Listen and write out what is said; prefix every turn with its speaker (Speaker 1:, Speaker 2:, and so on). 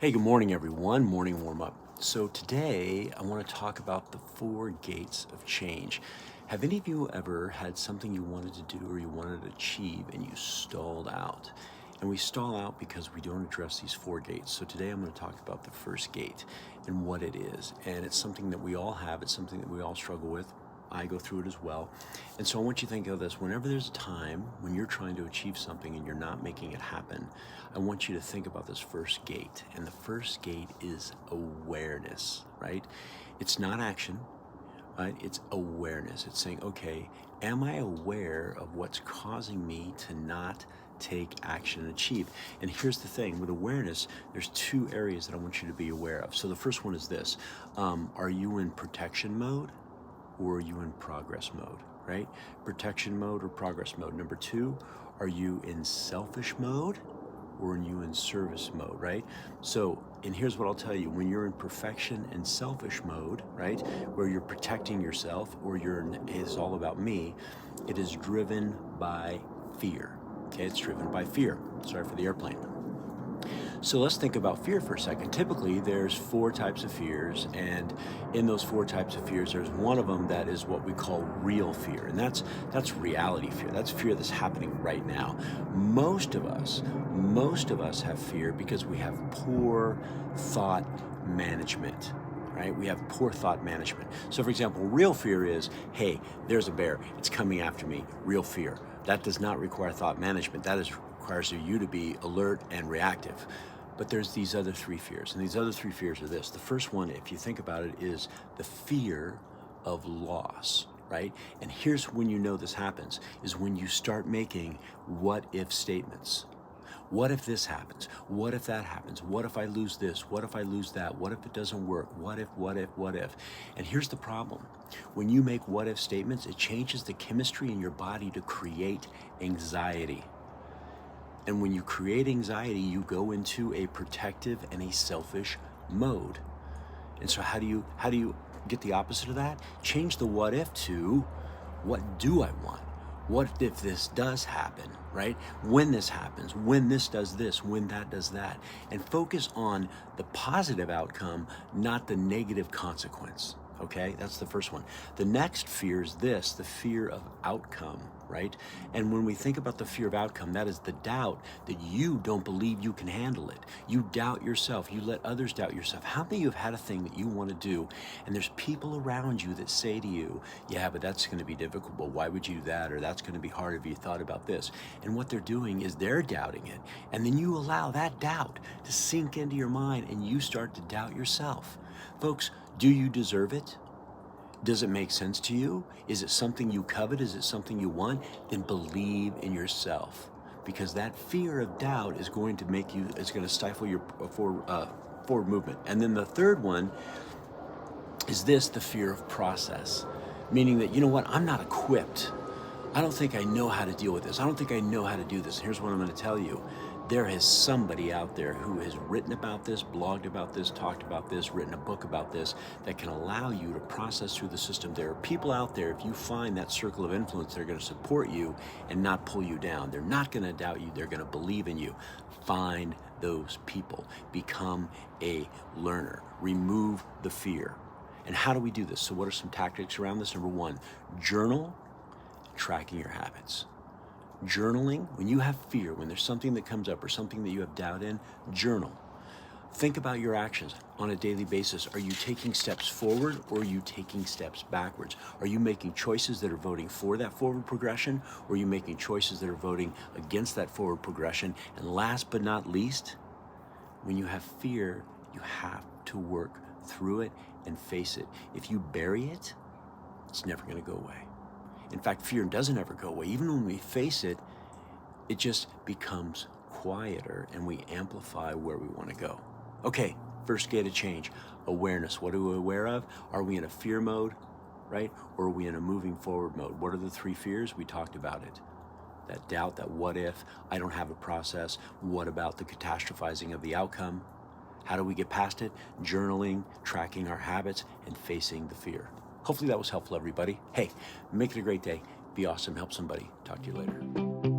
Speaker 1: Hey, good morning, everyone. Morning warm up. So, today I want to talk about the four gates of change. Have any of you ever had something you wanted to do or you wanted to achieve and you stalled out? And we stall out because we don't address these four gates. So, today I'm going to talk about the first gate and what it is. And it's something that we all have, it's something that we all struggle with. I go through it as well. And so I want you to think of this. Whenever there's a time when you're trying to achieve something and you're not making it happen, I want you to think about this first gate. And the first gate is awareness, right? It's not action, right? It's awareness. It's saying, okay, am I aware of what's causing me to not take action and achieve? And here's the thing, with awareness, there's two areas that I want you to be aware of. So the first one is this. Are you in protection mode? Or are you in progress mode, right? Protection mode or progress mode. Number two, are you in selfish mode or are you in service mode, right? So, and here's what I'll tell you, when you're in perfection and selfish mode, right, where you're protecting yourself or it's all about me, it is driven by fear, okay? It's driven by fear. Sorry for the airplane. So let's think about fear for a second. Typically, there's four types of fears, and in those four types of fears, there's one of them that is what we call real fear, and that's reality fear. That's fear that's happening right now. Most of us have fear because we have poor thought management. Right? We have poor thought management. So for example, real fear is, hey, there's a bear, it's coming after me, real fear. That does not require thought management. That requires you to be alert and reactive. But there's these other three fears, and these other three fears are this. The first one, if you think about it, is the fear of loss, right? And here's when you know this happens, is when you start making what-if statements. What if this happens? What if that happens? What if I lose this? What if I lose that? What if it doesn't work? What if, what if, what if? And here's the problem. When you make what if statements, it changes the chemistry in your body to create anxiety. And when you create anxiety, you go into a protective and a selfish mode. And so how do you get the opposite of that? Change the what if to what do I want? What if this does happen, right? When this happens, when this does this, when that does that. And focus on the positive outcome, not the negative consequence. Okay, that's the first one. The next fear is this, the fear of outcome, right? And when we think about the fear of outcome, that is the doubt that you don't believe you can handle it. You doubt yourself. You let others doubt yourself. How many of you have had a thing that you want to do, and there's people around you that say to you, yeah, but that's going to be difficult. Well, why would you do that? Or that's going to be hard if you thought about this. And what they're doing is they're doubting it. And then you allow that doubt to sink into your mind, and you start to doubt yourself. Folks, do you deserve it? Does it make sense to you? Is it something you covet? Is it something you want? Then believe in yourself, because that fear of doubt is going to stifle your forward movement. And then the third one is this, the fear of process, meaning that, you know what, I'm not equipped. I don't think I know how to deal with this. I don't think I know how to do this. Here's what I'm going to tell you. There is somebody out there who has written about this, blogged about this, talked about this, written a book about this that can allow you to process through the system. There are people out there, if you find that circle of influence, they're going to support you and not pull you down. They're not going to doubt you. They're going to believe in you. Find those people. Become a learner. Remove the fear. And how do we do this? So what are some tactics around this? Number one, journal, tracking your habits. Journaling, when you have fear, when there's something that comes up or something that you have doubt in, journal. Think about your actions on a daily basis. Are you taking steps forward or are you taking steps backwards? Are you making choices that are voting for that forward progression, or are you making choices that are voting against that forward progression? And last but not least, when you have fear, you have to work through it and face it. If you bury it, it's never going to go away. In fact, fear doesn't ever go away. Even when we face it, it just becomes quieter and we amplify where we want to go. Okay, first gate of change, awareness. What are we aware of? Are we in a fear mode, right? Or are we in a moving forward mode? What are the three fears? We talked about it. That doubt, that what if, I don't have a process. What about the catastrophizing of the outcome? How do we get past it? Journaling, tracking our habits, and facing the fear. Hopefully that was helpful, everybody. Hey, make it a great day. Be awesome. Help somebody. Talk to you later.